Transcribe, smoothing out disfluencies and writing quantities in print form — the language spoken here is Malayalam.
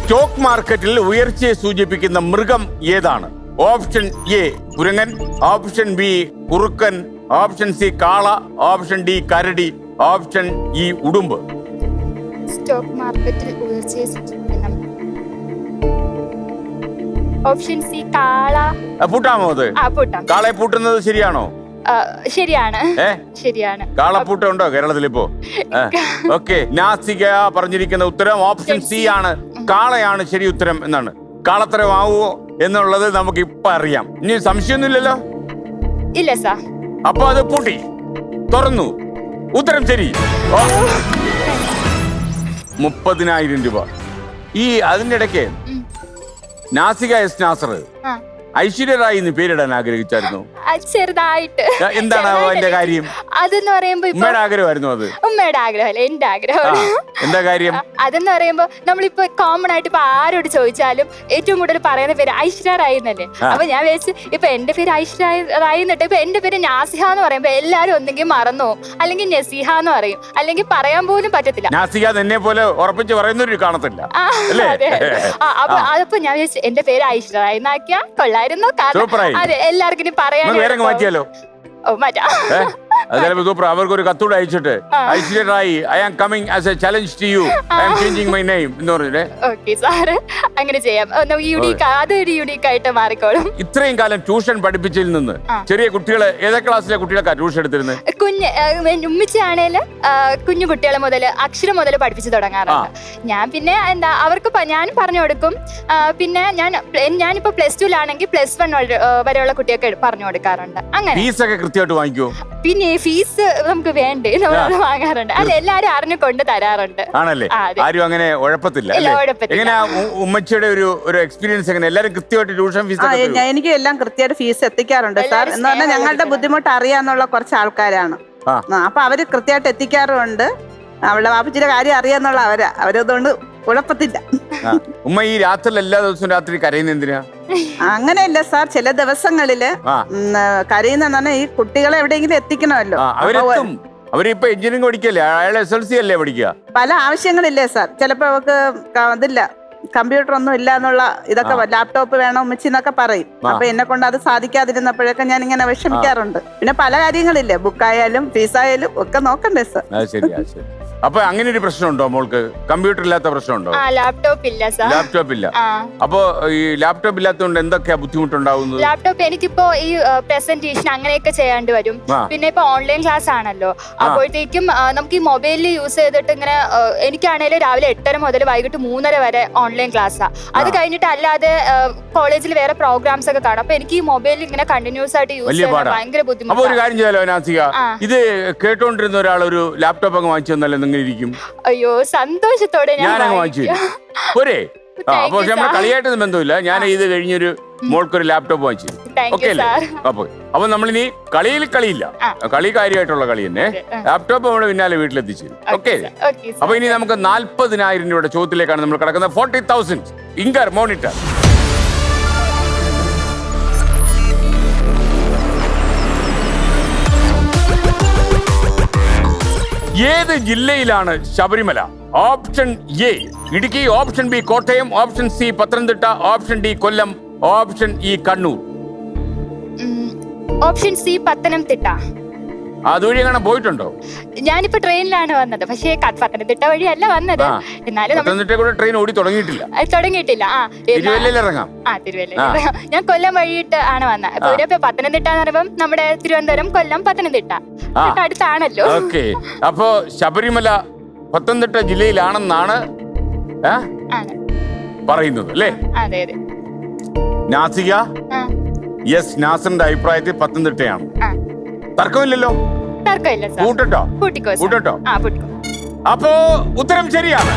സ്റ്റോക്ക് മാർക്കറ്റിൽ ഉയർച്ചയെ സൂചിപ്പിക്കുന്ന മൃഗം ഏതാണ്? ഓപ്ഷൻ എ കുരങ്ങൻ, ഓപ്ഷൻ ബി കുറുക്കൻ, ഓപ്ഷൻ സി കാള, ഓപ്ഷൻ ഡി കരടി, ഓപ്ഷൻ ഇ ഉടുമ്പ്. സ്റ്റോക്ക് മാർക്കറ്റിൽ ഉയർച്ചയെ സൂചിപ്പിക്കുന്ന ഓപ്ഷൻ സി കാള. പൂട്ടാമോ അത്? പൂട്ടാം. കാളയെ പൂട്ടുന്നത് ശരിയാണോ? ശരിയാണ്. ശരിയാണ്. കാളപ്പൂട്ടം ഉണ്ടോ കേരളത്തിലിപ്പോ? ഓക്കെ, നാസിക പറഞ്ഞിരിക്കുന്ന ഉത്തരം ഓപ്ഷൻ സി ആണ്. കാളയാണ് ശരി ഉത്തരം എന്നാണ്. കാളത്തരമാവോ എന്നുള്ളത് നമുക്ക് ഇപ്പൊ അറിയാം. ഇനി സംശയമൊന്നുമില്ലല്ലോ? ഇല്ല സാർ. അപ്പൊ അത് പൂട്ടി തുറന്നു. ഉത്തരം ശരി. 30,000 രൂപ. ഈ അതിന്റെ ഇടയ്ക്ക് നാസിക എസ് നാസർ ഐശ്വര്യ റായി എന്ന് പേരിടാൻ ആഗ്രഹിച്ചായിരുന്നു. ചെറുതായിട്ട്. എന്താണ് അതിന്റെ കാര്യം? അതെന്ന് പറയുമ്പോ ഉമ്മയുടെ ആഗ്രഹമായിരുന്നു അത്? ഉമ്മയുടെ ആഗ്രഹമല്ല, എന്റെ ആഗ്രഹമാണ്. എന്താ കാര്യം? അതെന്ന് പറയുമ്പോ നമ്മളിപ്പോ കോമൺ ആയിട്ട് ഇപ്പൊ ആരോട് ചോദിച്ചാലും ഏറ്റവും കൂടുതൽ പറയുന്ന പേര് ഐശ്വര്യ റായി എന്നല്ലേ. അപ്പൊ ഞാൻ വിചാരിച്ചു ഇപ്പൊ എന്റെ പേര് ഐശ്വര്യ റായി എന്നിട്ട് ഇപ്പൊ എന്റെ പേര് നാസിഹ എന്ന് പറയുമ്പോ എല്ലാരും ഒന്നെങ്കിൽ മറന്നു അല്ലെങ്കിൽ നസീഹ എന്ന് പറയും, അല്ലെങ്കിൽ പറയാൻ പോലും പറ്റത്തില്ല. നാസിക എന്നെ പോലെ ഉറപ്പിച്ച് പറയുന്നൊരു കാണത്തില്ല. അപ്പൊ ഞാൻ വിചാരിച്ചു എന്റെ പേര് ഐശ്വര്യ റായി എന്നാക്കിയാ കൊള്ളായിരുന്നു. അതെ, എല്ലാവർക്കും പറയാൻ മാറ്റിയാലോ? അവർക്കൊരു കത്തൂടെ അയച്ചിട്ട് Aishwarya Rai, I am coming as a challenge to you, I am changing my name എന്ന് പറഞ്ഞില്ലേ? ഓക്കേ സാർ, അങ്ങനെ ചെയ്യാം. അതൊരു യൂണീക്ക് ആയിട്ട് മാറിക്കോളും. ഇത്രയും കാലം ട്യൂഷൻ പഠിപ്പിച്ചതിൽ നിന്ന് ചെറിയ കുട്ടികളെ, ഏതൊക്കെ ക്ലാസ്സിലെ കുട്ടികളൊക്കെ ട്യൂഷൻ എടുത്തിരുന്നത്? ഉമ്മിച്ചാണേല് കുഞ്ഞു കുട്ടികളെ മുതൽ അക്ഷരം മുതൽ പഠിപ്പിച്ചു തുടങ്ങാറുണ്ട്. ഞാൻ പിന്നെ എന്താ അവർക്ക് ഞാൻ പറഞ്ഞു കൊടുക്കും. പിന്നെ ഞാനിപ്പോ +2 +1 വരെയുള്ള കുട്ടിയൊക്കെ പറഞ്ഞു കൊടുക്കാറുണ്ട്. അങ്ങനെ ഫീസൊക്കെ കൃത്യമായിട്ട് വാങ്ങിക്കുമോ? പിന്നെ ഫീസ് നമുക്ക് വേണ്ടേ, നമ്മൾ വാങ്ങാറുണ്ട്. അല്ല, എല്ലാരും അറിഞ്ഞു കൊണ്ട് തരാറുണ്ട്. ആണല്ലേ? ആരും അങ്ങനെ ഉഴപ്പത്തില്ല. എങ്ങനെയാ ഉമ്മച്ചിയുടെ ഒരു എക്സ്പീരിയൻസ്? എങ്ങനെ എല്ലാരും കൃത്യമായിട്ട് ട്യൂഷൻ ഫീസ്? എനിക്ക് എല്ലാം കൃത്യമായിട്ട് ഫീസ് എത്തിക്കാറുണ്ട് സാർ. എന്ന് പറഞ്ഞാൽ ഞങ്ങളുടെ ബുദ്ധിമുട്ട് അറിയാന്നുള്ള കുറച്ച് ആൾക്കാരാണ്. അപ്പൊ അവര് കൃത്യമായിട്ട് എത്തിക്കാറുണ്ട്. അവളുടെ വാപ്പച്ചിയുടെ കാര്യം അറിയാന്നുള്ള അവരതുകൊണ്ട് കുഴപ്പത്തില്ല. ഉമ്മ ഈ രാത്രി എല്ലാ ദിവസവും രാത്രി കരയുന്ന എന്തിനാ? അങ്ങനെയല്ല സാർ, ചില ദിവസങ്ങളില് കരയുന്ന ഈ കുട്ടികളെ എവിടെയെങ്കിലും എത്തിക്കണമല്ലോ. അവരിപ്പോ എഞ്ചിനീയറിംഗ് പഠിക്കല്ലേ, അയാൾ SLC അല്ലേ പഠിക്കുക? പല ആവശ്യങ്ങളില്ലേ സാർ. ചിലപ്പോ അവർക്ക് ഇതില്ല, കമ്പ്യൂട്ടർ ഒന്നും ഇല്ല എന്നുള്ള ഇതൊക്കെ, ലാപ്ടോപ്പ് വേണം ഉമ്മച്ചി എന്നൊക്കെ പറയും. അപ്പൊ എന്നെ കൊണ്ട് അത് സാധിക്കാതിരുന്നപ്പോഴൊക്കെ ഞാൻ ഇങ്ങനെ വിഷമിക്കാറുണ്ട്. പിന്നെ പല കാര്യങ്ങളില്ലേ, ബുക്കായാലും ഫീസായാലും ഒക്കെ നോക്കണ്ടേ സാർ. അപ്പൊ അങ്ങനെ ഒരു പ്രശ്നമുണ്ടോ മോൾക്ക്? കമ്പ്യൂട്ടർ ഇല്ലാത്ത പ്രശ്നമുണ്ടോ? ലാപ്ടോപ്പ് ഇല്ല സാർ. ലാപ്ടോപ്പ് ഇല്ല. അപ്പൊ ഈ ലാപ്ടോപ്പ് ഇല്ലാത്തതുകൊണ്ട് എന്തൊക്കെയാ ബുദ്ധിമുട്ടുണ്ടാവുന്നത്? ലാപ്ടോപ്പ് എനിക്കിപ്പോ ഈ പ്രസന്റേഷൻ അങ്ങനെയൊക്കെ ചെയ്യാണ്ട് വരും. പിന്നെ ഇപ്പൊ ഓൺലൈൻ ക്ലാസ് ആണല്ലോ, അപ്പോഴത്തേക്കും നമുക്ക് ഈ മൊബൈലിൽ യൂസ് ചെയ്തിട്ട് ഇങ്ങനെ, എനിക്കാണെങ്കിലും രാവിലെ 8:30 മുതൽ വൈകിട്ട് 3:30 വരെ ഓൺലൈൻ ക്ലാസ്സാ. അത് കഴിഞ്ഞിട്ട് അല്ലാതെ കോളേജിൽ വേറെ പ്രോഗ്രാംസ് ഒക്കെ കാണും. അപ്പൊ എനിക്ക് ഈ മൊബൈലിൽ ഇങ്ങനെ കണ്ടിന്യൂസ് ആയിട്ട് യൂസ് ചെയ്യാൻ ഭയങ്കര ബുദ്ധിമുട്ടാണ്. അപ്പൊ ഒരു കാര്യം ചെയ്യാലോ നാസിക, ഇത് കേട്ടോണ്ടിരുന്ന ഒരാൾ ഒരു ലാപ്ടോപ്പ് അങ്ങ് വാങ്ങിച്ചു തന്നല്ലോ, ഇരിക്കും? അയ്യോ, സന്തോഷത്തോടെ ഞാൻ വാങ്ങിച്ചു പോരെ. അപ്പൊ നമ്മൾ കളിയായിട്ടൊന്നും ബന്ധമില്ല. ഞാൻ ഇത് കഴിഞ്ഞൊരു മോൾക്കൊരു ലാപ്ടോപ്പ് വാങ്ങിച്ചു. ഓക്കെ അല്ലേ? അപ്പൊ നമ്മളിനി കളിയില്ല, കളി കാര്യമായിട്ടുള്ള കളി തന്നെ. ലാപ്ടോപ്പ് നമ്മുടെ പിന്നാലെ വീട്ടിലെത്തിച്ചു. ഓക്കെ. അപ്പൊ ഇനി നമുക്ക് 40,000 രൂപയുടെ ചോദ്യത്തിലേക്കാണ് നമ്മൾ കിടക്കുന്നത്. 40,000 ഇങ്കർ മോണിറ്റർ. ഏത് ജില്ലയിലാണ് Sabarimala? Option A Idukki, option B Kottayam, option C Pathanamthitta, option D Kollam, option E Kannur. Option C Pathanamthitta. അതുവഴി എങ്ങനെ പോയിട്ടുണ്ടോ? ഞാനിപ്പോ ട്രെയിനിലാണ് വന്നത്, പക്ഷേ പത്തനംതിട്ട വഴിയല്ല വന്നത്. എന്നാലും പത്തനംതിട്ട കൂടെ ട്രെയിൻ ഓടി തുടങ്ങിയിട്ടില്ല. തിരുവല്ലയിലിറങ്ങാം. തിരുവല്ല. ഞാൻ കൊല്ലം വഴിയിട്ട് ആണ് വന്നത്. ഇപ്പൊ പത്തനംതിട്ട എന്ന് പറയുമ്പോൾ നമ്മുടെ തിരുവനന്തപുരം, കൊല്ലം, പത്തനംതിട്ട അടുത്താണല്ലോ. ഓക്കെ. അപ്പോ ശബരിമല പത്തനംതിട്ട ജില്ലയിലാണെന്നാണ് പറയുന്നത് അല്ലേ? അതെ അതെ. നാസിക യെസ്, നാസറിന്റെ അഭിപ്രായത്തിൽ പത്തനംതിട്ടയാണ്. തർക്കമില്ലല്ലോ? തർക്കമില്ല. കൂട്ടോ? കൂട്ടിക്കോ. അപ്പോ ഉത്തരം ശരിയാണ്.